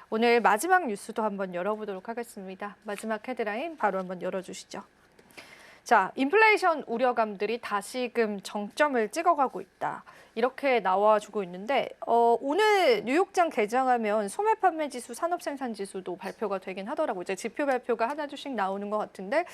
오늘 마지막 뉴스도 한번 열어보도록 하겠습니다. 마지막 헤드라인 바로 한번 열어주시죠. 자, 인플레이션 우려감들이 다시금 정점을 찍어가고 있다. 이렇게 나와주고 있는데 오늘 뉴욕장 개장하면 소매 판매 지수, 산업 생산 지수도 발표가 되긴 하더라고요. 이제 지표 발표가 하나둘씩 나오는 것 같은데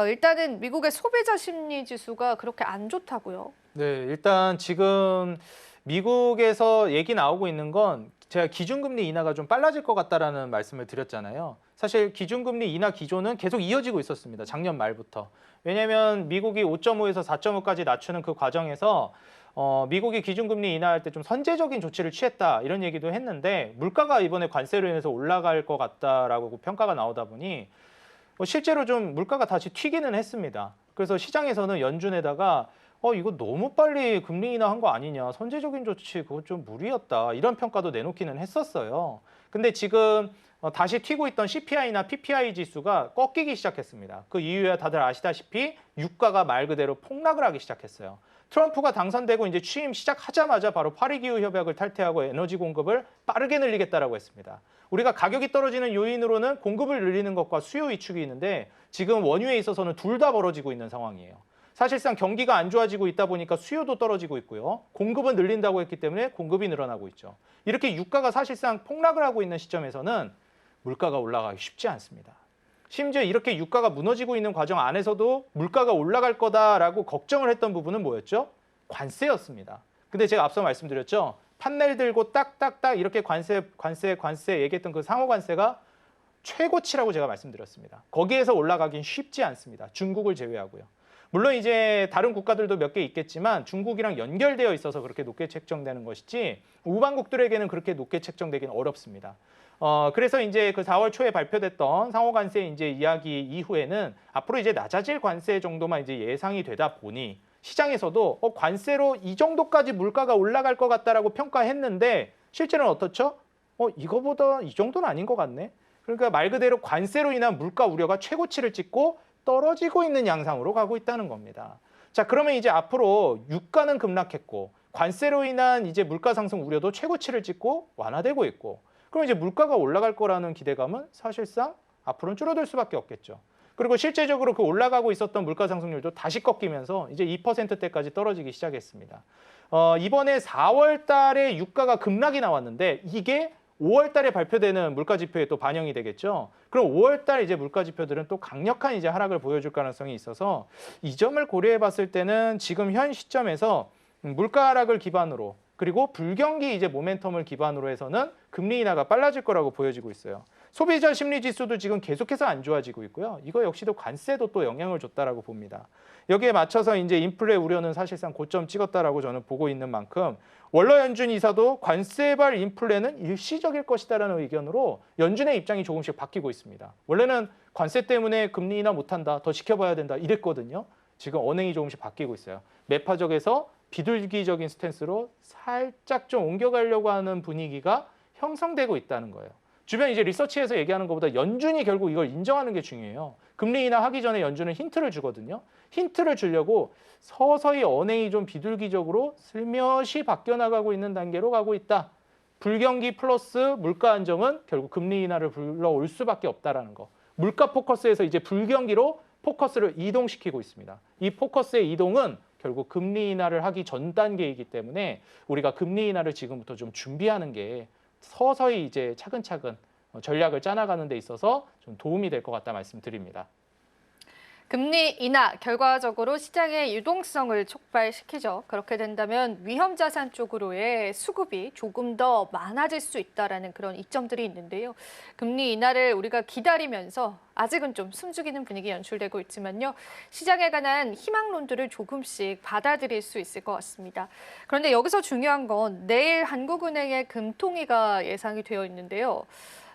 일단은 미국의 소비자 심리 지수가 그렇게 안 좋다고요. 네, 일단 지금 미국에서 얘기 나오고 있는 건 제가 기준금리 인하가 좀 빨라질 것 같다라는 말씀을 드렸잖아요. 사실 기준금리 인하 기조는 계속 이어지고 있었습니다. 작년 말부터. 왜냐하면 미국이 5.5에서 4.5까지 낮추는 그 과정에서 미국이 기준금리 인하할 때 좀 선제적인 조치를 취했다 이런 얘기도 했는데 물가가 이번에 관세로 인해서 올라갈 것 같다라고 평가가 나오다 보니 실제로 좀 물가가 다시 튀기는 했습니다. 그래서 시장에서는 연준에다가 이거 너무 빨리 금리 인하한 거 아니냐, 선제적인 조치 그거 좀 무리였다 이런 평가도 내놓기는 했었어요. 근데 지금 다시 튀고 있던 CPI나 PPI 지수가 꺾이기 시작했습니다. 그 이유야 다들 아시다시피 유가가 말 그대로 폭락을 하기 시작했어요. 트럼프가 당선되고 이제 취임 시작하자마자 바로 파리기후 협약을 탈퇴하고 에너지 공급을 빠르게 늘리겠다라고 했습니다. 우리가 가격이 떨어지는 요인으로는 공급을 늘리는 것과 수요 위축이 있는데 지금 원유에 있어서는 둘 다 벌어지고 있는 상황이에요. 사실상 경기가 안 좋아지고 있다 보니까 수요도 떨어지고 있고요. 공급은 늘린다고 했기 때문에 공급이 늘어나고 있죠. 이렇게 유가가 사실상 폭락을 하고 있는 시점에서는 물가가 올라가기 쉽지 않습니다. 심지어 이렇게 유가가 무너지고 있는 과정 안에서도 물가가 올라갈 거다라고 걱정을 했던 부분은 뭐였죠? 관세였습니다. 근데 제가 앞서 말씀드렸죠. 판넬 들고 딱딱딱 이렇게 관세 얘기했던 그 상호 관세가 최고치라고 제가 말씀드렸습니다. 거기에서 올라가긴 쉽지 않습니다. 중국을 제외하고요. 물론 이제 다른 국가들도 몇 개 있겠지만 중국이랑 연결되어 있어서 그렇게 높게 책정되는 것이지 우방국들에게는 그렇게 높게 책정되기는 어렵습니다. 그래서 이제 그 4월 초에 발표됐던 상호관세 이제 이야기 이후에는 앞으로 이제 낮아질 관세 정도만 이제 예상이 되다 보니 시장에서도 관세로 이 정도까지 물가가 올라갈 것 같다라고 평가했는데 실제로는 어떻죠? 이거보다 이 정도는 아닌 것 같네. 그러니까 말 그대로 관세로 인한 물가 우려가 최고치를 찍고 떨어지고 있는 양상으로 가고 있다는 겁니다. 자, 그러면 이제 앞으로 유가는 급락했고 관세로 인한 이제 물가 상승 우려도 최고치를 찍고 완화되고 있고 그럼 이제 물가가 올라갈 거라는 기대감은 사실상 앞으로는 줄어들 수밖에 없겠죠. 그리고 실제적으로 그 올라가고 있었던 물가 상승률도 다시 꺾이면서 이제 2%대까지 떨어지기 시작했습니다. 이번에 4월 달에 유가가 급락이 나왔는데 이게 5월 달에 발표되는 물가 지표에 또 반영이 되겠죠. 그럼 5월 달 이제 물가 지표들은 또 강력한 이제 하락을 보여줄 가능성이 있어서 이 점을 고려해 봤을 때는 지금 현 시점에서 물가 하락을 기반으로 그리고 불경기 이제 모멘텀을 기반으로 해서는 금리 인하가 빨라질 거라고 보여지고 있어요. 소비자 심리 지수도 지금 계속해서 안 좋아지고 있고요. 이거 역시도 관세도 또 영향을 줬다라고 봅니다. 여기에 맞춰서 이제 인플레 우려는 사실상 고점 찍었다라고 저는 보고 있는 만큼 월러 연준 이사도 관세발 인플레는 일시적일 것이다라는 의견으로 연준의 입장이 조금씩 바뀌고 있습니다. 원래는 관세 때문에 금리 인하 못한다, 더 지켜봐야 된다 이랬거든요. 지금 언행이 조금씩 바뀌고 있어요. 매파적에서 비둘기적인 스탠스로 살짝 좀 옮겨가려고 하는 분위기가 형성되고 있다는 거예요. 주변 이제 리서치에서 얘기하는 것보다 연준이 결국 이걸 인정하는 게 중요해요. 금리 인하 하기 전에 연준은 힌트를 주거든요. 힌트를 주려고 서서히 언행이 좀 비둘기적으로 슬며시 바뀌어 나가고 있는 단계로 가고 있다. 불경기 플러스 물가 안정은 결국 금리 인하를 불러올 수밖에 없다라는 거. 물가 포커스에서 이제 불경기로 포커스를 이동시키고 있습니다. 이 포커스의 이동은 결국 금리 인하를 하기 전 단계이기 때문에 우리가 금리 인하를 지금부터 좀 준비하는 게 서서히 이제 차근차근 전략을 짜나가는 데 있어서 좀 도움이 될 것 같다 말씀드립니다. 금리 인하 결과적으로 시장의 유동성을 촉발시키죠. 그렇게 된다면 위험 자산 쪽으로의 수급이 조금 더 많아질 수 있다라는 그런 이점들이 있는데요. 금리 인하를 우리가 기다리면서 아직은 좀 숨죽이는 분위기 연출되고 있지만요. 시장에 관한 희망론들을 조금씩 받아들일 수 있을 것 같습니다. 그런데 여기서 중요한 건 내일 한국은행의 금통위가 예상이 되어 있는데요.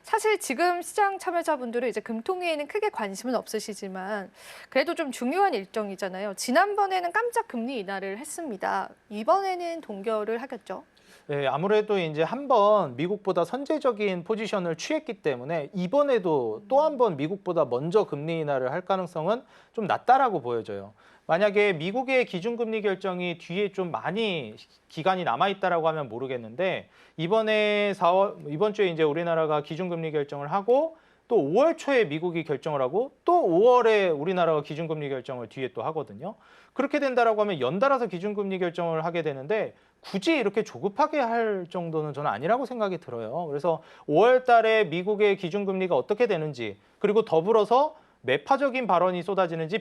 사실 지금 시장 참여자분들은 이제 금통위에는 크게 관심은 없으시지만 그래도 좀 중요한 일정이잖아요. 지난번에는 깜짝 금리 인하를 했습니다. 이번에는 동결을 하겠죠? 네, 아무래도 이제 한 번 미국보다 선제적인 포지션을 취했기 때문에 이번에도 또 한 번 미국보다 먼저 금리 인하를 할 가능성은 좀 낮다라고 보여져요. 만약에 미국의 기준금리 결정이 뒤에 좀 많이 기간이 남아 있다라고 하면 모르겠는데 이번 주에 이제 우리나라가 기준금리 결정을 하고 또 5월 초에 미국이 결정을 하고 또 5월에 우리나라가 기준금리 결정을 뒤에 또 하거든요. 그렇게 된다라고 하면 연달아서 기준금리 결정을 하게 되는데 굳이 이렇게 조급하게 할 정도는 저는 아니라고 생각이 들어요. 그래서 5월 달에 미국의 기준금리가 어떻게 되는지 그리고 더불어서 매파적인 발언이 쏟아지는지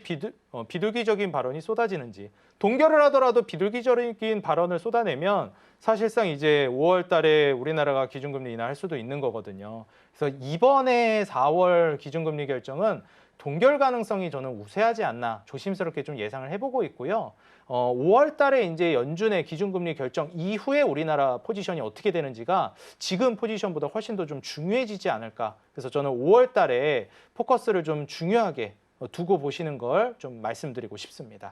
비둘기적인 발언이 쏟아지는지 동결을 하더라도 비둘기적인 발언을 쏟아내면 사실상 이제 5월 달에 우리나라가 기준금리 인하할 수도 있는 거거든요. 그래서 이번에 4월 기준금리 결정은 동결 가능성이 저는 우세하지 않나 조심스럽게 좀 예상을 해보고 있고요. 5월 달에 이제 연준의 기준금리 결정 이후에 우리나라 포지션이 어떻게 되는지가 지금 포지션보다 훨씬 더 좀 중요해지지 않을까. 그래서 저는 5월 달에 포커스를 좀 중요하게 두고 보시는 걸 좀 말씀드리고 싶습니다.